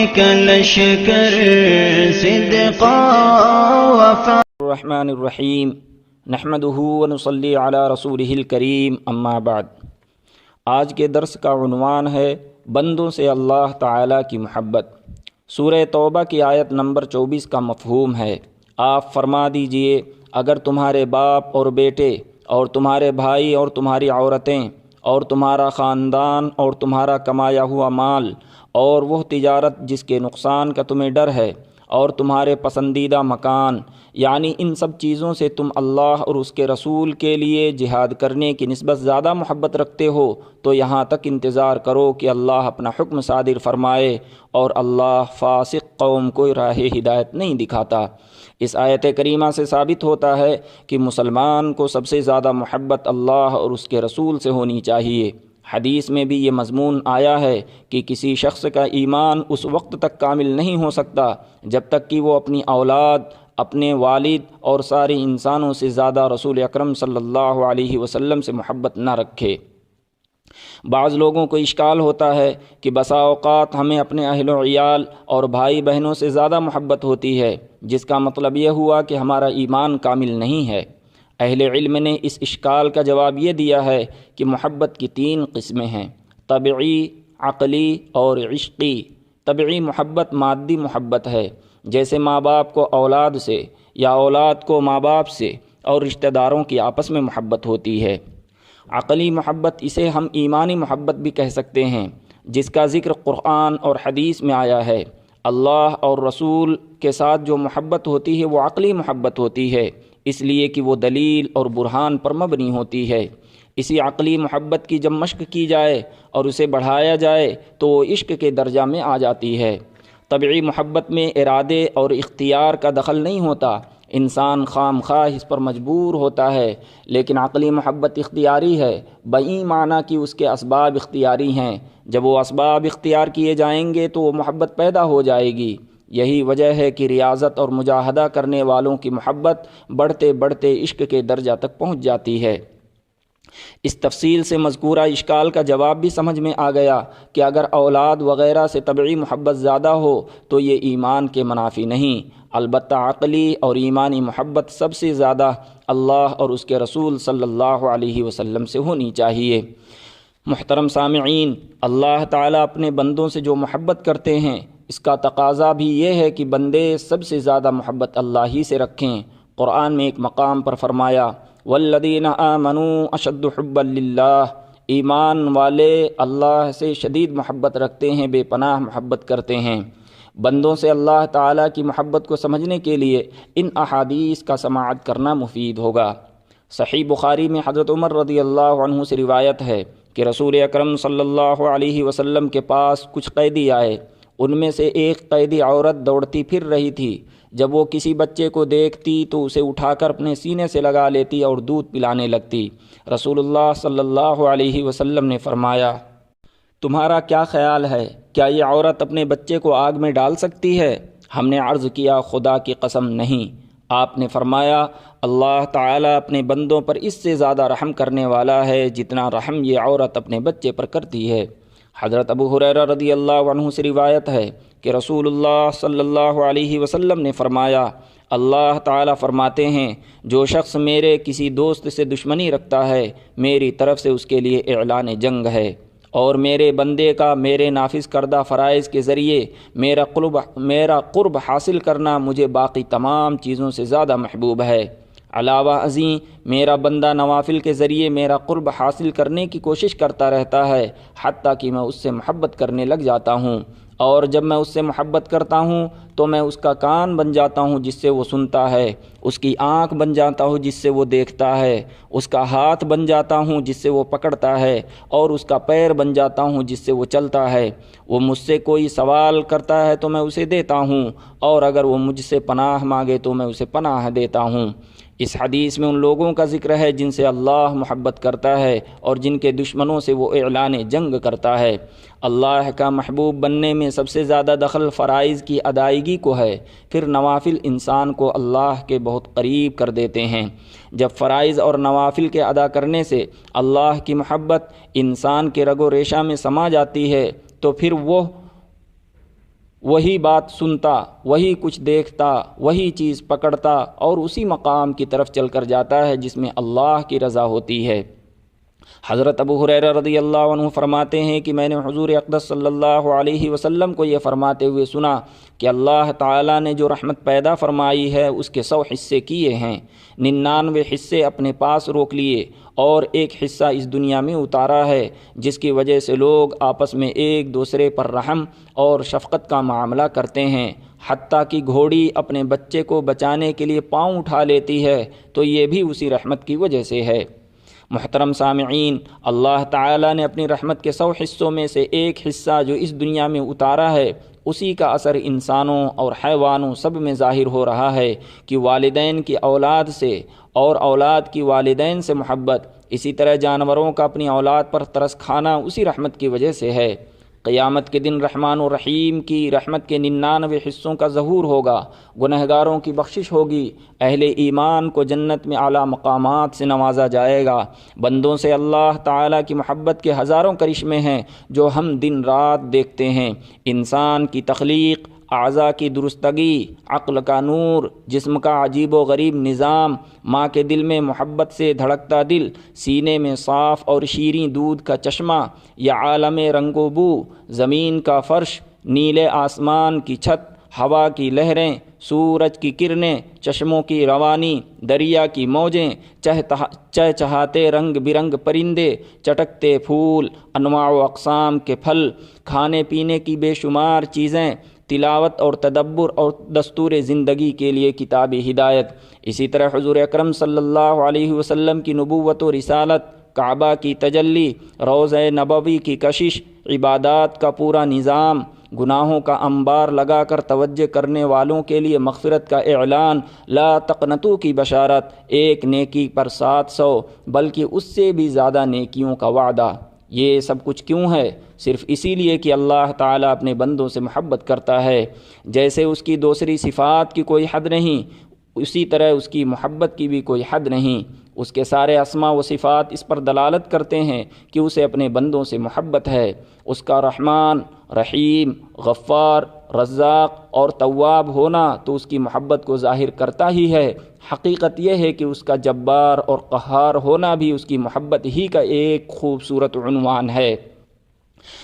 کا لشکر صدقا وفا۔ الرحمن الرحیم نحمدہ ونصلی علی رسولہ الکریم، اما بعد۔ آج کے درس کا عنوان ہے بندوں سے اللہ تعالیٰ کی محبت۔ سورہ توبہ کی آیت نمبر 24 کا مفہوم ہے، آپ فرما دیجئے اگر تمہارے باپ اور بیٹے اور تمہارے بھائی اور تمہاری عورتیں اور تمہارا خاندان اور تمہارا کمایا ہوا مال اور وہ تجارت جس کے نقصان کا تمہیں ڈر ہے اور تمہارے پسندیدہ مکان، یعنی ان سب چیزوں سے تم اللہ اور اس کے رسول کے لیے جہاد کرنے کی نسبت زیادہ محبت رکھتے ہو، تو یہاں تک انتظار کرو کہ اللہ اپنا حکم صادر فرمائے، اور اللہ فاسق قوم کو راہ ہدایت نہیں دکھاتا۔ اس آیت کریمہ سے ثابت ہوتا ہے کہ مسلمان کو سب سے زیادہ محبت اللہ اور اس کے رسول سے ہونی چاہیے۔ حدیث میں بھی یہ مضمون آیا ہے کہ کسی شخص کا ایمان اس وقت تک کامل نہیں ہو سکتا جب تک کہ وہ اپنی اولاد، اپنے والد اور سارے انسانوں سے زیادہ رسول اکرم صلی اللہ علیہ وسلم سے محبت نہ رکھے۔ بعض لوگوں کو اشکال ہوتا ہے کہ بسا اوقات ہمیں اپنے اہل و عیال اور بھائی بہنوں سے زیادہ محبت ہوتی ہے، جس کا مطلب یہ ہوا کہ ہمارا ایمان کامل نہیں ہے۔ اہل علم نے اس اشکال کا جواب یہ دیا ہے کہ محبت کی 3 قسمیں ہیں، طبعی، عقلی اور عشقی۔ طبعی محبت مادی محبت ہے، جیسے ماں باپ کو اولاد سے یا اولاد کو ماں باپ سے اور رشتہ داروں کی آپس میں محبت ہوتی ہے۔ عقلی محبت، اسے ہم ایمانی محبت بھی کہہ سکتے ہیں، جس کا ذکر قرآن اور حدیث میں آیا ہے۔ اللہ اور رسول کے ساتھ جو محبت ہوتی ہے وہ عقلی محبت ہوتی ہے، اس لیے کہ وہ دلیل اور برہان پر مبنی ہوتی ہے۔ اسی عقلی محبت کی جب مشق کی جائے اور اسے بڑھایا جائے تو وہ عشق کے درجہ میں آ جاتی ہے۔ طبعی محبت میں ارادے اور اختیار کا دخل نہیں ہوتا، انسان خام خواہ اس پر مجبور ہوتا ہے، لیکن عقلی محبت اختیاری ہے، بئی معنی کہ اس کے اسباب اختیاری ہیں۔ جب وہ اسباب اختیار کیے جائیں گے تو وہ محبت پیدا ہو جائے گی۔ یہی وجہ ہے کہ ریاضت اور مجاہدہ کرنے والوں کی محبت بڑھتے بڑھتے عشق کے درجہ تک پہنچ جاتی ہے۔ اس تفصیل سے مذکورہ اشکال کا جواب بھی سمجھ میں آ گیا کہ اگر اولاد وغیرہ سے طبعی محبت زیادہ ہو تو یہ ایمان کے منافی نہیں، البتہ عقلی اور ایمانی محبت سب سے زیادہ اللہ اور اس کے رسول صلی اللہ علیہ وسلم سے ہونی چاہیے۔ محترم سامعین، اللہ تعالیٰ اپنے بندوں سے جو محبت کرتے ہیں اس کا تقاضا بھی یہ ہے کہ بندے سب سے زیادہ محبت اللہ ہی سے رکھیں۔ قرآن میں ایک مقام پر فرمایا، والذین آمنوا اشد حبا للہ، ایمان والے اللہ سے شدید محبت رکھتے ہیں، بے پناہ محبت کرتے ہیں۔ بندوں سے اللہ تعالیٰ کی محبت کو سمجھنے کے لیے ان احادیث کا سماعت کرنا مفید ہوگا۔ صحیح بخاری میں حضرت عمر رضی اللہ عنہ سے روایت ہے کہ رسول اکرم صلی اللہ علیہ وسلم کے پاس کچھ قیدی آئے، ان میں سے ایک قیدی عورت دوڑتی پھر رہی تھی، جب وہ کسی بچے کو دیکھتی تو اسے اٹھا کر اپنے سینے سے لگا لیتی اور دودھ پلانے لگتی۔ رسول اللہ صلی اللہ علیہ وسلم نے فرمایا، تمہارا کیا خیال ہے، کیا یہ عورت اپنے بچے کو آگ میں ڈال سکتی ہے؟ ہم نے عرض کیا، خدا کی قسم نہیں۔ آپ نے فرمایا، اللہ تعالیٰ اپنے بندوں پر اس سے زیادہ رحم کرنے والا ہے جتنا رحم یہ عورت اپنے بچے پر کرتی ہے۔ حضرت ابو ہریرہ رضی اللہ عنہ سے روایت ہے کہ رسول اللہ صلی اللہ علیہ وسلم نے فرمایا، اللہ تعالیٰ فرماتے ہیں، جو شخص میرے کسی دوست سے دشمنی رکھتا ہے میری طرف سے اس کے لیے اعلان جنگ ہے، اور میرے بندے کا میرے نافذ کردہ فرائض کے ذریعے میرا قرب حاصل کرنا مجھے باقی تمام چیزوں سے زیادہ محبوب ہے۔ علاوہ ازیں میرا بندہ نوافل کے ذریعے میرا قرب حاصل کرنے کی کوشش کرتا رہتا ہے، حتیٰ کہ میں اس سے محبت کرنے لگ جاتا ہوں، اور جب میں اس سے محبت کرتا ہوں تو میں اس کا کان بن جاتا ہوں جس سے وہ سنتا ہے، اس کی آنکھ بن جاتا ہوں جس سے وہ دیکھتا ہے، اس کا ہاتھ بن جاتا ہوں جس سے وہ پکڑتا ہے، اور اس کا پیر بن جاتا ہوں جس سے وہ چلتا ہے۔ وہ مجھ سے کوئی سوال کرتا ہے تو میں اسے دیتا ہوں، اور اگر وہ مجھ سے پناہ مانگے تو میں اسے پناہ دیتا ہوں۔ اس حدیث میں ان لوگوں کا ذکر ہے جن سے اللہ محبت کرتا ہے اور جن کے دشمنوں سے وہ اعلان جنگ کرتا ہے۔ اللہ کا محبوب بننے میں سب سے زیادہ دخل فرائض کی ادائیگی کو ہے، پھر نوافل انسان کو اللہ کے بہت قریب کر دیتے ہیں۔ جب فرائض اور نوافل کے ادا کرنے سے اللہ کی محبت انسان کے رگ و ریشہ میں سما جاتی ہے تو پھر وہی بات سنتا، وہی کچھ دیکھتا، وہی چیز پکڑتا اور اسی مقام کی طرف چل کر جاتا ہے جس میں اللہ کی رضا ہوتی ہے۔ حضرت ابو ہریرہ رضی اللہ عنہ فرماتے ہیں کہ میں نے حضور اقدس صلی اللہ علیہ وسلم کو یہ فرماتے ہوئے سنا کہ اللہ تعالیٰ نے جو رحمت پیدا فرمائی ہے اس کے 100 حصے کیے ہیں، 99 حصے اپنے پاس روک لیے اور ایک حصہ اس دنیا میں اتارا ہے، جس کی وجہ سے لوگ آپس میں ایک دوسرے پر رحم اور شفقت کا معاملہ کرتے ہیں، حتیٰ کہ گھوڑی اپنے بچے کو بچانے کے لیے پاؤں اٹھا لیتی ہے تو یہ بھی اسی رحمت کی وجہ سے ہے۔ محترم سامعین، اللہ تعالیٰ نے اپنی رحمت کے 100 حصوں میں سے ایک حصہ جو اس دنیا میں اتارا ہے، اسی کا اثر انسانوں اور حیوانوں سب میں ظاہر ہو رہا ہے کہ والدین کی اولاد سے اور اولاد کی والدین سے محبت، اسی طرح جانوروں کا اپنی اولاد پر ترس کھانا اسی رحمت کی وجہ سے ہے۔ قیامت کے دن رحمان و رحیم کی رحمت کے 99 حصوں کا ظہور ہوگا، گنہگاروں کی بخشش ہوگی، اہل ایمان کو جنت میں اعلیٰ مقامات سے نوازا جائے گا۔ بندوں سے اللہ تعالیٰ کی محبت کے ہزاروں کرشمے ہیں جو ہم دن رات دیکھتے ہیں۔ انسان کی تخلیق، اعضاء کی درستگی، عقل کا نور، جسم کا عجیب و غریب نظام، ماں کے دل میں محبت سے دھڑکتا دل، سینے میں صاف اور شیریں دودھ کا چشمہ، یا عالم رنگ و بو، زمین کا فرش، نیلے آسمان کی چھت، ہوا کی لہریں، سورج کی کرنیں، چشموں کی روانی، دریا کی موجیں، چہچہاتے رنگ برنگ پرندے، چٹکتے پھول، انواع و اقسام کے پھل، کھانے پینے کی بے شمار چیزیں، تلاوت اور تدبر اور دستور زندگی کے لیے کتاب ہدایت، اسی طرح حضور اکرم صلی اللہ علیہ وسلم کی نبوت و رسالت، کعبہ کی تجلی، روضہ نبوی کی کشش، عبادات کا پورا نظام، گناہوں کا انبار لگا کر توجہ کرنے والوں کے لیے مغفرت کا اعلان، لا تقنطوا کی بشارت، ایک نیکی پر 700 بلکہ اس سے بھی زیادہ نیکیوں کا وعدہ۔ یہ سب کچھ کیوں ہے؟ صرف اسی لیے کہ اللہ تعالیٰ اپنے بندوں سے محبت کرتا ہے۔ جیسے اس کی دوسری صفات کی کوئی حد نہیں، اسی طرح اس کی محبت کی بھی کوئی حد نہیں۔ اس کے سارے اسماء و صفات اس پر دلالت کرتے ہیں کہ اسے اپنے بندوں سے محبت ہے۔ اس کا رحمان، رحیم، غفار، رزاق اور تواب ہونا تو اس کی محبت کو ظاہر کرتا ہی ہے۔ حقیقت یہ ہے کہ اس کا جبار اور قہار ہونا بھی اس کی محبت ہی کا ایک خوبصورت عنوان ہے۔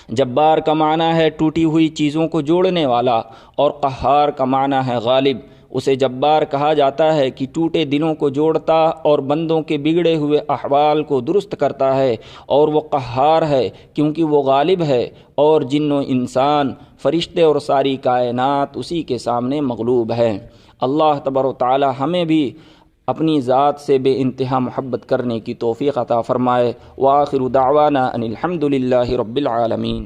جبار کا معنی ہے ٹوٹی ہوئی چیزوں کو جوڑنے والا اور قہار کا معنی ہے غالب۔ اسے جبار کہا جاتا ہے کہ ٹوٹے دلوں کو جوڑتا اور بندوں کے بگڑے ہوئے احوال کو درست کرتا ہے، اور وہ قہار ہے کیونکہ وہ غالب ہے، اور جن و انسان، فرشتے اور ساری کائنات اسی کے سامنے مغلوب ہیں۔ اللہ تبارک و تعالی ہمیں بھی اپنی ذات سے بے انتہا محبت کرنے کی توفیق عطا فرمائے۔ وآخر دعوانا ان الحمد للہ رب العالمین۔